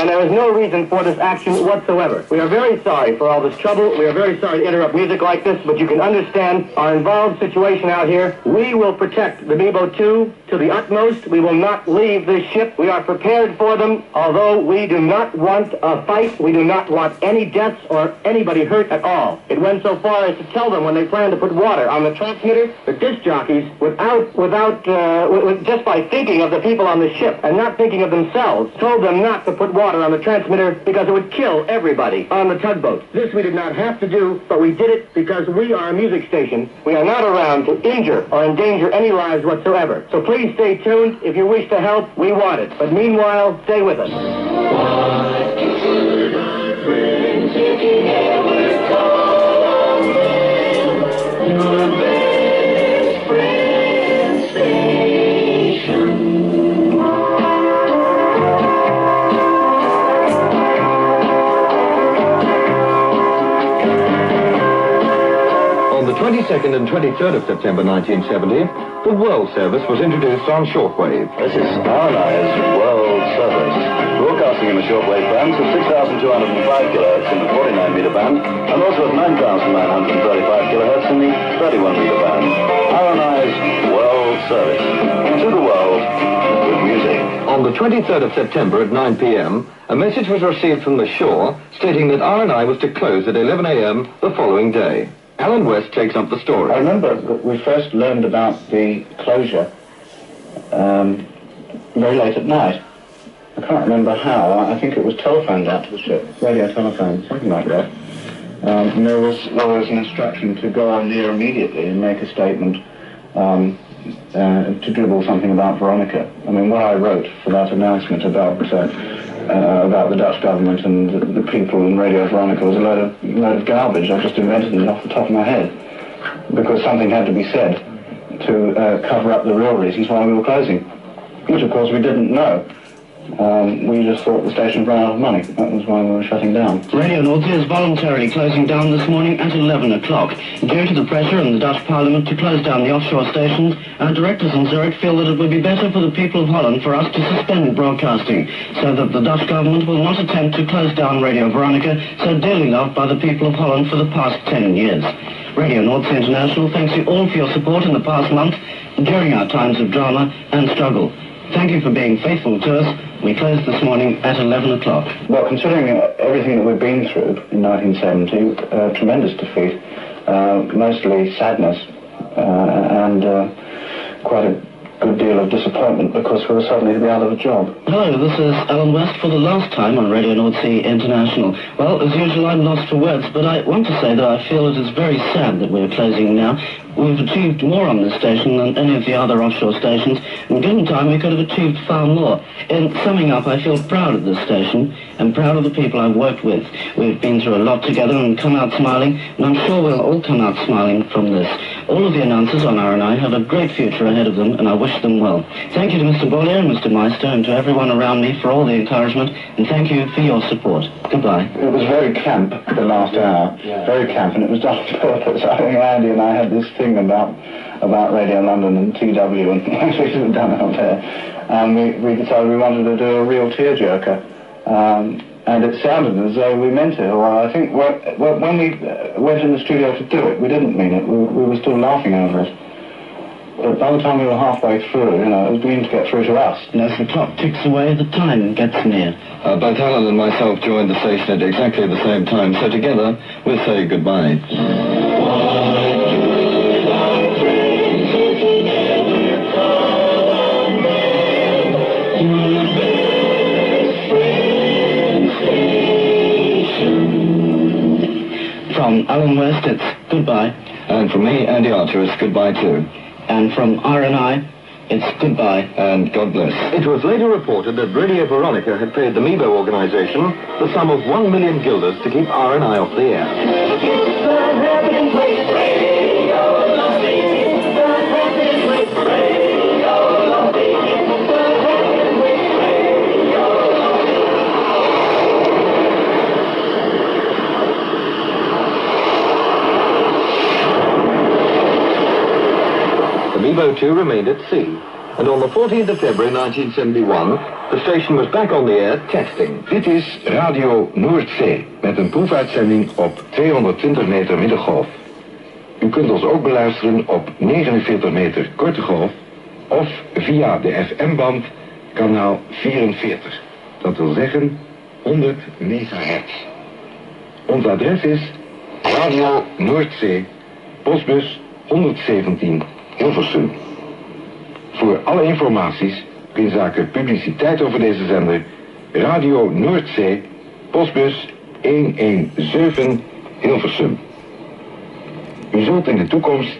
and there is no reason for this action whatsoever. We are very sorry for all this trouble. We are very sorry to interrupt music like this, but you can understand our involved situation out here. We will protect the Mebo 2 to the utmost. We will not leave this ship. We are prepared for them, although we do not want a fight. We do not want any deaths or anybody hurt at all. It went so far as to tell them when they planned to put water on the transmitter, the disc jockeys, just by thinking of the people on the ship and not thinking of themselves, told them not to put water on the transmitter because it would kill everybody on the tugboat. This we did not have to do, but we did it because we are a music station. We are not around to injure or endanger any lives whatsoever. So please stay tuned. If you wish to help, we want it. But meanwhile, stay with us. On the 22nd and 23rd of September 1970, the World Service was introduced on shortwave. This is RNI's World Service, broadcasting in the shortwave bands at 6,205 kHz in the 49-meter band, and also at 9,935 kHz in the 31-meter band. RNI's World Service, to the world with music. On the 23rd of September at 9 p.m., a message was received from the shore stating that RNI was to close at 11 a.m. the following day. Alan West takes up the story. I remember that we first learned about the closure very late at night. I can't remember how. I think it was telephoned out to the ship, radio telephone, something like that. And there was an instruction to go on there immediately and make a statement to dribble something about Veronica. I mean, what I wrote for that announcement about the Dutch government and the people in Radio Veronica was a load of garbage. I just invented it off the top of my head because something had to be said to cover up the real reasons why we were closing, which of course we didn't know. We just thought the station ran out of money. That was why we were shutting down. Radio Nordsee is voluntarily closing down this morning at 11 o'clock. Due to the pressure in the Dutch Parliament to close down the offshore stations, our directors in Zurich feel that it would be better for the people of Holland for us to suspend broadcasting, so that the Dutch government will not attempt to close down Radio Veronica, so dearly loved by the people of Holland for the past 10 years. Radio Nordsee International thanks you all for your support in the past month during our times of drama and struggle. Thank you for being faithful to us. We closed this morning at 11 o'clock. Well, considering everything that we've been through in 1970, tremendous defeat, mostly sadness, and quite a good deal of disappointment because we were suddenly to be out of a job. Hello, this is Alan West for the last time on Radio Nordsee International. Well, as usual, I'm lost for words, but I want to say that I feel it is very sad that we're closing now. We've achieved more on this station than any of the other offshore stations, and given time we could have achieved far more. In summing up, I feel proud of this station and proud of the people I've worked with. We've been through a lot together and come out smiling, and I'm sure we'll all come out smiling from this. All of the announcers on RNI have a great future ahead of them, and I wish them well. Thank you to Mr. Bollier and Mr. Meister and to everyone around me for all the encouragement, and thank you for your support. Goodbye. It was very camp, the last hour. Very camp, and it was done on purpose. I think Andy and I had this thing about Radio London and TW, and we should have done it out there. And we decided we wanted to do a real tearjerker. And it sounded as though we meant it. Well, I think when we went in the studio to do it, we didn't mean it. We were still laughing over it. But by the time we were halfway through, it was beginning to get through to us. And as the clock ticks away, the time gets near. Both Alan and myself joined the station at exactly the same time, so together we'll say goodbye. From Alan West, it's goodbye. And from me, Andy Archer, it's goodbye too. And from RNI, it's goodbye. And God bless. It was later reported that Radio Veronica had paid the Mebo organization the sum of 1 million guilders to keep RNI off the air. Mebo 2 remained at sea, and on the 14th of February 1971, the station was back on the air testing. Dit is Radio Noordzee met een proefuitzending op 220 meter middengolf. U kunt ons ook beluisteren op 49 meter korte golf of via de FM-band kanaal 44. Dat wil zeggen 100 megahertz. Ons adres is Radio Noordzee, postbus 117 Hilversum. Voor alle informaties inzake publiciteit over deze zender, Radio Noordzee, postbus 117 Hilversum. U zult in de toekomst